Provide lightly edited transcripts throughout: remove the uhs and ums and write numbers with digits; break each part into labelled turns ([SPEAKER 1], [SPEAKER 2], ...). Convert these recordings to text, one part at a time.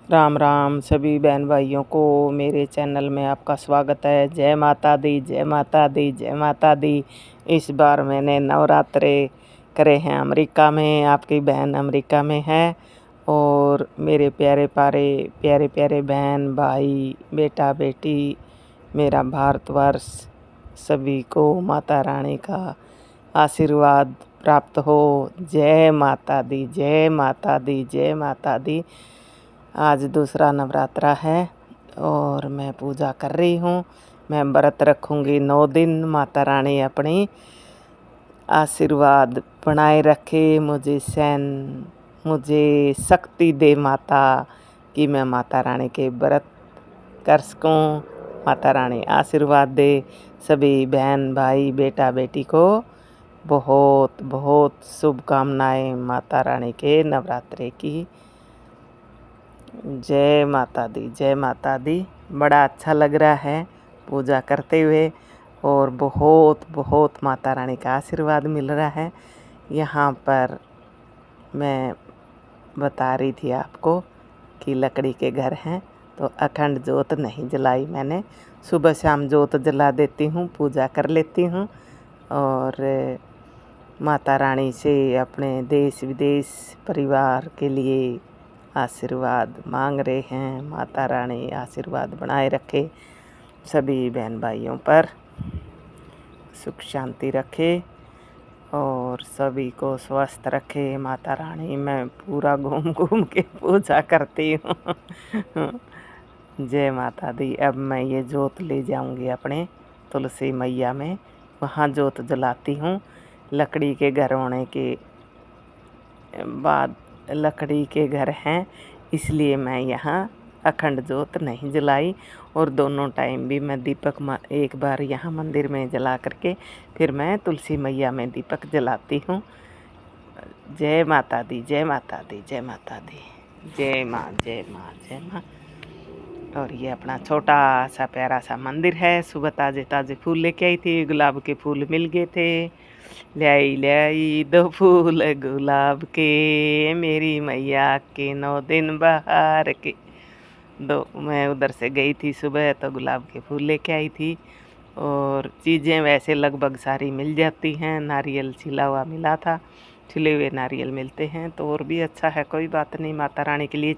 [SPEAKER 1] राम राम सभी बहन भाइयों को मेरे चैनल में आपका स्वागत है। जय माता दी, जय माता दी, जय माता दी। इस बार मैंने नवरात्रे करे हैं अमेरिका में। आपकी बहन अमेरिका में है और मेरे प्यारे प्यारे बहन भाई बेटा बेटी मेरा भारतवर्ष सभी को माता रानी का आशीर्वाद प्राप्त हो। जय माता दी, जय माता दी, जय माता दी। आज दूसरा नवरात्रा है और मैं पूजा कर रही हूँ। मैं व्रत रखूँगी 9 दिन। माता रानी अपनी आशीर्वाद बनाए रखे, मुझे शक्ति दे माता कि मैं माता रानी के व्रत कर सकूँ। माता रानी आशीर्वाद दे। सभी बहन भाई बेटा बेटी को बहुत बहुत शुभकामनाएं माता रानी के नवरात्रे की। जय माता दी, जय माता दी। बड़ा अच्छा लग रहा है पूजा करते हुए और बहुत बहुत माता रानी का आशीर्वाद मिल रहा है। यहाँ पर मैं बता रही थी आपको कि लकड़ी के घर हैं तो अखंड जोत नहीं जलाई मैंने। सुबह शाम जोत जला देती हूँ, पूजा कर लेती हूँ और माता रानी से अपने देश विदेश परिवार के लिए आशीर्वाद मांग रहे हैं। माता रानी आशीर्वाद बनाए रखे, सभी बहन भाइयों पर सुख शांति रखे और सभी को स्वस्थ रखे। माता रानी मैं पूरा घूम घूम के पूजा करती हूँ। जय माता दी। अब मैं ये जोत ले जाऊंगी अपने तुलसी मैया में, वहाँ जोत जलाती हूँ। लकड़ी के घर होने के बाद लकड़ी के घर हैं इसलिए मैं यहाँ अखंड जोत नहीं जलाई और दोनों टाइम भी मैं दीपक एक बार यहाँ मंदिर में जला करके फिर मैं तुलसी मैया में दीपक जलाती हूँ। जय माता दी, जय माता दी, जय माता दी। जय माँ, जय माँ, जय माँ। और ये अपना छोटा सा प्यारा सा मंदिर है। सुबह ताज़े ताज़े फूल लेके आई थी, गुलाब के फूल मिल गए थे। ले आई 2 फूल गुलाब के, मेरी मैया के 9 दिन बहार के। मैं उधर से गई थी सुबह तो गुलाब के फूल लेके आई थी और चीज़ें वैसे लगभग सारी मिल जाती हैं। नारियल छिला हुआ मिला था, छिले हुए नारियल मिलते हैं तो और भी अच्छा है। कोई बात नहीं, माता रानी के लिए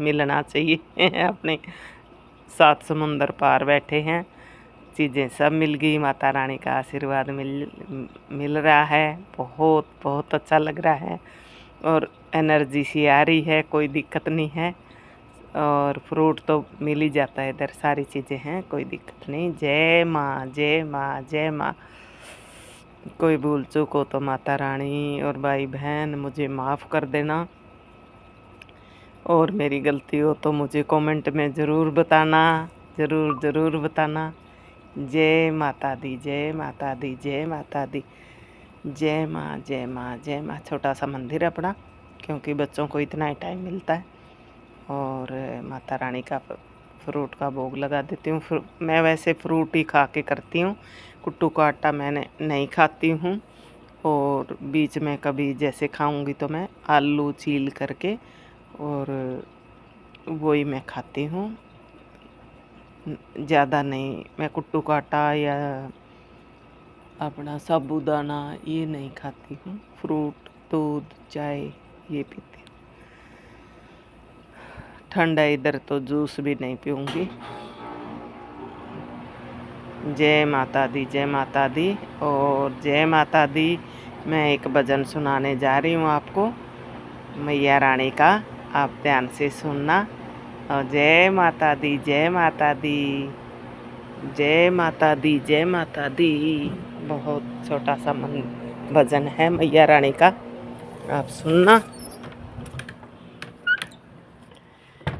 [SPEAKER 1] मिलना चाहिए। अपने 7 समुंदर पार बैठे हैं, चीज़ें सब मिल गई। माता रानी का आशीर्वाद मिल रहा है। बहुत बहुत अच्छा लग रहा है और एनर्जी सी आ रही है, कोई दिक्कत नहीं है। और फ्रूट तो मिल ही जाता है इधर, सारी चीज़ें हैं, कोई दिक्कत नहीं। जय माँ, जय माँ, जय माँ। कोई भूल चूक हो तो माता रानी और भाई बहन मुझे माफ़ कर देना और मेरी गलती हो तो मुझे कमेंट में ज़रूर बताना, ज़रूर बताना। जय माता दी, जय माता दी, जय माता दी। जय माँ, जय माँ, जय माँ। छोटा सा मंदिर है अपना, क्योंकि बच्चों को इतना ही टाइम मिलता है और माता रानी का फ्रूट का भोग लगा देती हूँ। मैं वैसे फ्रूट ही खा के करती हूँ, कुट्टू का आटा मैंने नहीं खाती हूँ। और बीच में कभी जैसे खाऊंगी तो मैं आलू छील करके और वही मैं खाती हूँ, ज़्यादा नहीं। मैं कुट्टू का आटा या अपना साबूदाना ये नहीं खाती हूँ। फ्रूट, दूध, चाय ये पीती हूँ। ठंड है इधर तो जूस भी नहीं पीऊँगी। जय माता दी, जय माता दी और जय माता दी। मैं एक भजन सुनाने जा रही हूँ आपको मैया रानी का, आप ध्यान से सुनना। और जय माता दी, जय माता दी, जय माता दी, जय माता दी। बहुत छोटा सा भजन है मैया रानी का, आप सुनना।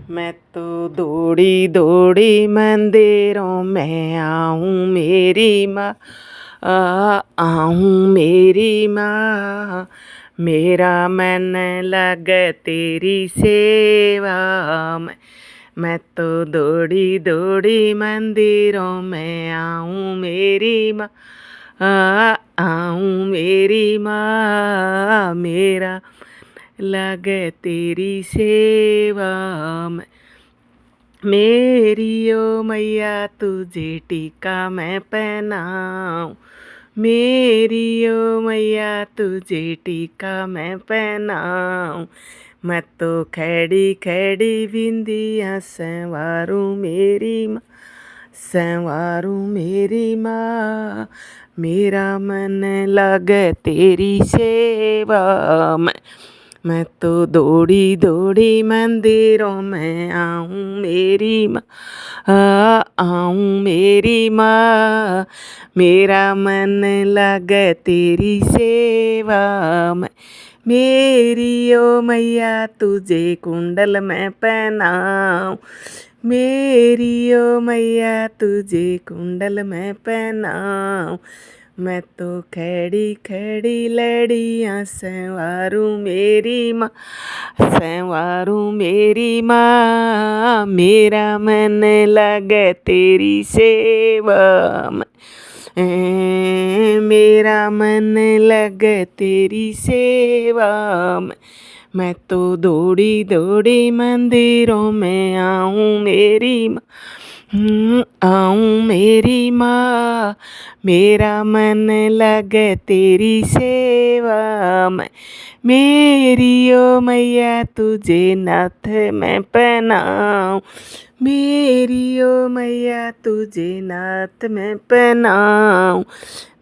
[SPEAKER 1] मैं तो दौड़ी दौड़ी मंदिरों में आऊँ मेरी माँ, आऊँ मेरी माँ। मेरा मन लगे तेरी सेवा में। मैं तो दौड़ी दौड़ी मंदिरों में आऊँ मेरी माँ, आऊँ मेरी माँ। मेरा लगे तेरी सेवा में। मेरी ओ मैया तुझे टीका मैं पहनाऊं, मेरी ओ मैया तुझे टीका मैं पहनाऊं। मैं तो खड़ी खड़ी बिंदियाँ संवारूं मेरी माँ, संवारूं मेरी माँ। मेरा मन लगे तेरी सेवा में। मैं तो दौड़ी दौड़ी मंदिरों में आऊं मेरी माँ, आऊं मेरी माँ। मेरा मन लगे तेरी सेवा में। मेरी ओ मैया तुझे कुंडल में पहनाऊं, मेरी ओ मैया तुझे कुंडल में पहनाऊं। मैं तो खड़ी खड़ी लड़ियाँ संवारूं मेरी माँ, संवारूं मेरी माँ। मेरा मन लगे तेरी सेवा में, मेरा मन लगे तेरी सेवा में। मैं तो दौड़ी दौड़ी मंदिरों में आऊं मेरी माँ, आऊं मेरी माँ। मेरा मन लगे तेरी सेवा में। मेरी ओ मैया तुझे नाथ में पहनाऊं, मेरी ओ मैया तुझे नाथ में पहनाऊं।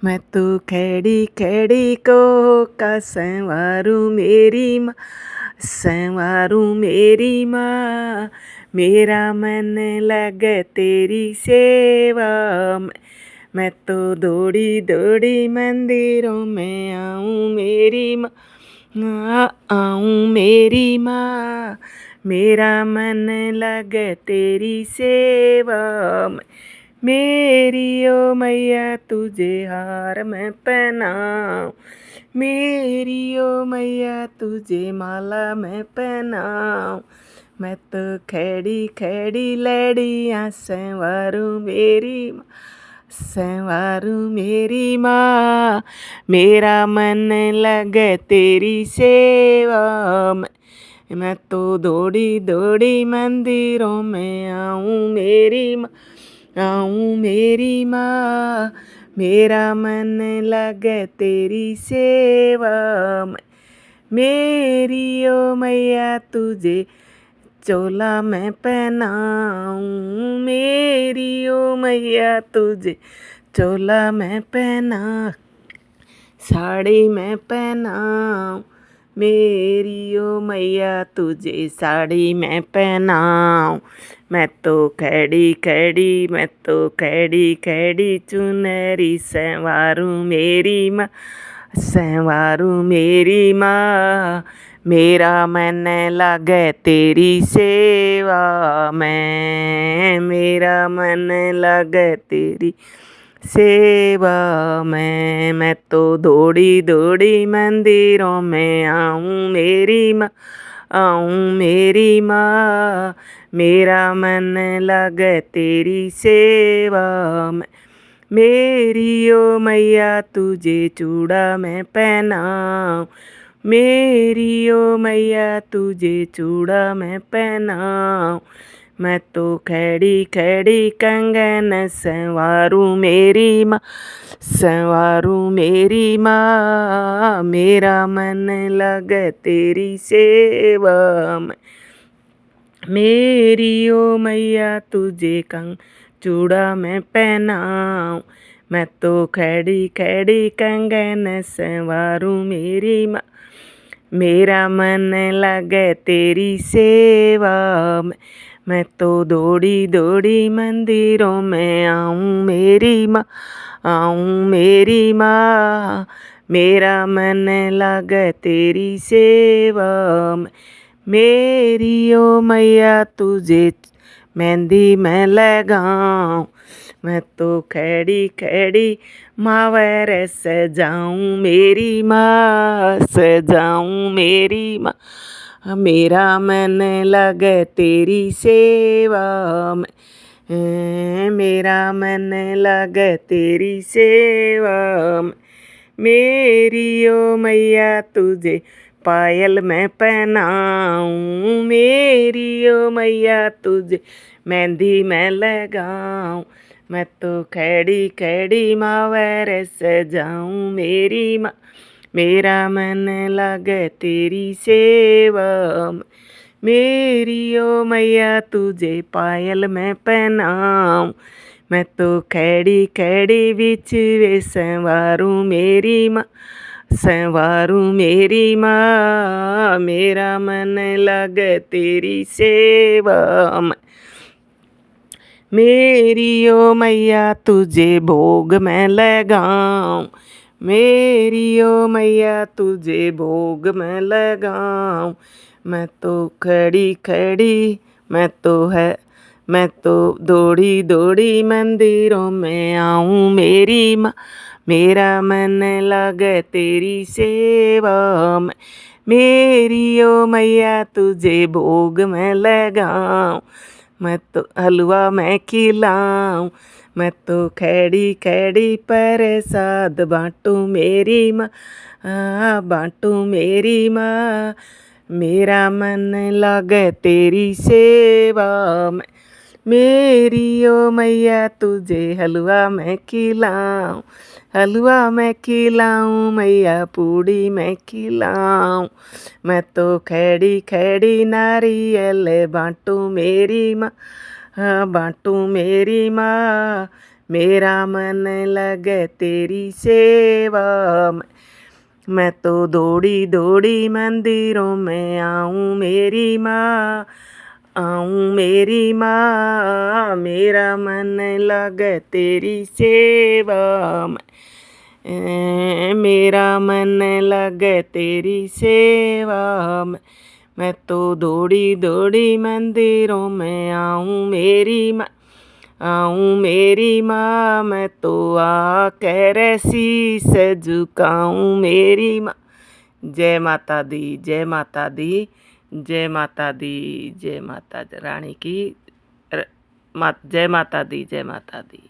[SPEAKER 1] मैं तो खड़ी खड़ी को का संवारूं मेरी माँ, संवारूं मेरी माँ। मेरा मन लगे तेरी सेवा में। मैं तो दौड़ी दौड़ी मंदिरों में आऊं मेरी माँ, आऊं मेरी माँ। मेरा मन लगे तेरी सेवा में। मेरी ओ मैया तुझे हार में पहनाऊं, मेरी ओ मैया तुझे माला में पहनाऊं। मैं तो खड़ी खड़ी लड़ियाँ संवारूं मेरी माँ, संवारूं मेरी माँ। मेरा मन लगे तेरी सेवा में। मैं तो दौड़ी दौड़ी मंदिरों में आऊं मेरी माँ, आऊं मेरी माँ। मेरा मन लगे तेरी सेवा में। मेरी ओ मैया तुझे चोला मैं पहनाऊं, मेरी ओ मैया तुझे चोला मैं पहना, साड़ी मैं पहनाऊं। मेरी ओ मैया तुझे साड़ी मैं पहनाऊं। मैं तो खड़ी खड़ी, मैं तो खड़ी खड़ी चुनरी संवारूं मेरी माँ, संवारूं मेरी माँ। मेरा मन लगे तेरी सेवा में, मेरा मन लगे तेरी सेवा में। मैं तो दौड़ी दौड़ी मंदिरों में आऊं मेरी माँ, आऊं मेरी माँ। मेरा मन लगे तेरी सेवा में। मेरी ओ मैया तुझे चूड़ा मैं पहनाऊं, मेरी ओ मैया तुझे चूड़ा मैं पहनाऊं। मैं तो खड़ी खड़ी कंगन संवारूं मेरी माँ, संवारूं मेरी माँ। मेरा मन लगे तेरी सेवा में। मेरी ओ मैया तुझे चूड़ा मैं पहनाऊं। मैं तो खड़ी खड़ी कंगन संवारूं मेरी माँ। मेरा मन लगे तेरी सेवा में। मैं तो दौड़ी दौड़ी मंदिरों में आऊं मेरी माँ, आऊं मेरी माँ। मेरा मन लगे तेरी सेवा में। मेरी ओ मैया तुझे मेहंदी मैं लगाऊं। मैं तो खड़ी खड़ी मावर सजाऊं मेरी माँ, सजाऊं मेरी माँ। मेरा मन लगे तेरी सेवा में, मेरा मन लगे तेरी सेवा में। मेरी ओ मैया तुझे पायल मैं पहनाऊं, मेरी ओ मैया तुझे मेहंदी मैं लगाऊं, मैं तो खड़ी खड़ी मावर सजाऊं, मेरी माँ मेरा मन लगे तेरी सेवा में। मेरी ओ मैया तुझे पायल मैं पहनाऊं, मैं तो खड़ी खड़ी बिच वे संवारूं, मेरी माँ संवारूं मेरी माँ, मेरा मन लगे तेरी सेवा में। मेरी ओ मैया तुझे भोग मैं लगाऊं, मेरी ओ मैया तुझे भोग मैं लगाऊं, मैं तो खड़ी खड़ी मैं तो दौड़ी दौड़ी मंदिरों में आऊं, मेरी माँ मेरा मन लगे तेरी सेवा में। मेरी ओ मैया तुझे भोग मैं लगाऊं, मैं तो हलवा मैं खिलाऊं, मैं तो खड़ी खड़ी प्रसाद बाँटूं, मेरी माँ बाँटूं मेरी माँ, मेरा मन लगे तेरी सेवा में। मेरी ओ मैया तुझे हलवा मैं खिलाऊं, हलवा मैं खिलाऊं मैया पूड़ी मैं खिलाऊं, मैं तो खड़ी खड़ी नारियल बाँटूं, मेरी माँ बाँटूं मेरी माँ, मेरा मन लगे तेरी सेवा में। मैं तो दौड़ी दौड़ी मंदिरों में आऊं, मेरी माँ आऊं मेरी माँ, मेरा मन लगे तेरी सेवा में। मेरा मन लगे तेरी सेवा में, मैं तो दौड़ी दौड़ी मंदिरों में आऊं, मेरी माँ आऊं मेरी माँ, मैं तो आकर शीस झुकाऊं, मेरी माँ। जय माता दी, जय माता दी, जय माता दी, जय माता रानी की जय माता दी, जय माता दी।